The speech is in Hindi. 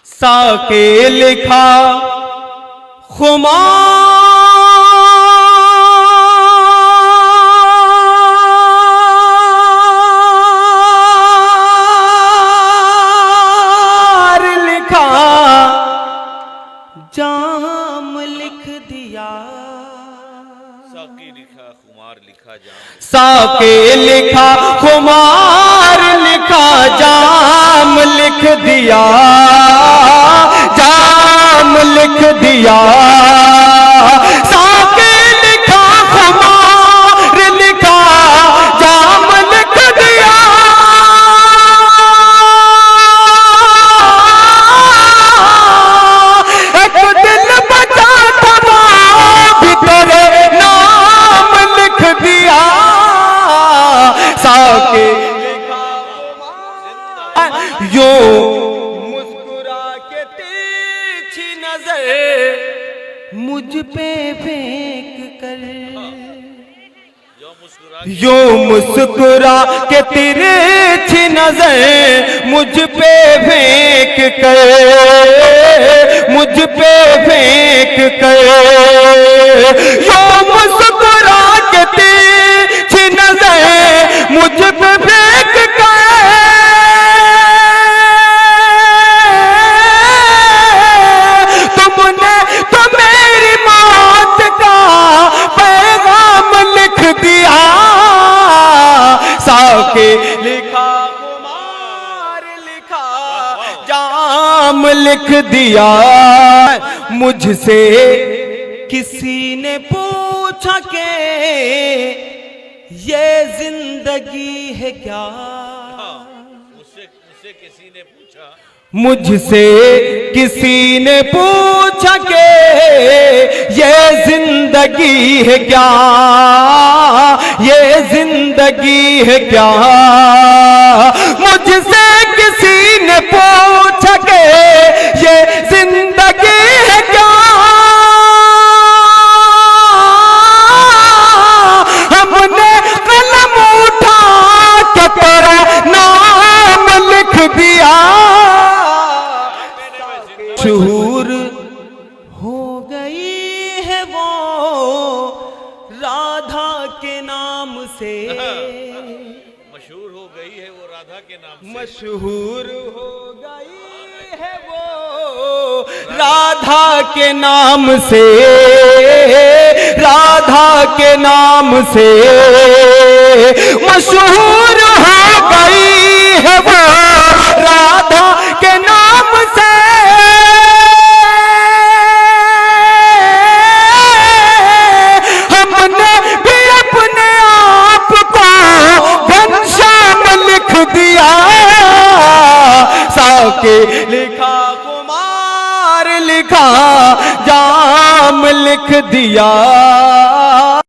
साके लिखा खुमार लिखा जाम लिख दिया। साके लिखा खुमार लिखा जाम, साके लिखा खुमार लिखा जाम लिख दिया, जाम लिख दिया। साके लिखा खुमार लिखा जाम लिख दिया। एक दिल बचा था भीतर नाम लिख दिया। साके लिखा यो मुस्कुरा के तिरछी नजर मुझ पे फेंक कर, यो मुस्कुरा के तिरछी नजर मुझ पे फेंक कर, मुझ पे फेंक कर। यो मुस्कुरा के तिरछी नजर मुझ पे फेंक कर। तुमने तो मेरी मौत का पैगाम लिख दिया। साके लिखा खुमार लिखा जाम लिख दिया। मुझसे किसी ने पूछा के ये जिंदगी है क्या। मुझसे किसी ने पूछा, मुझसे किसी ने पूछा के ये जिंदगी है क्या, ये जिंदगी है क्या। मुझसे किसी ने पूछा के ये जिंदगी है क्या। हमने कलम उठा के तेरा नाम लिख दिया। मशहूर हो गई है वो राधा के नाम से, मशहूर हो गई है वो राधा के नाम से, मशहूर हो गई है वो राधा के नाम से, राधा के नाम से मशहूर हो गई है वो राधा के नाम से। हमने भी अपने आप को घनश्याम लिख दिया। साके लिखा खुमार लिखा जाम लिख दिया।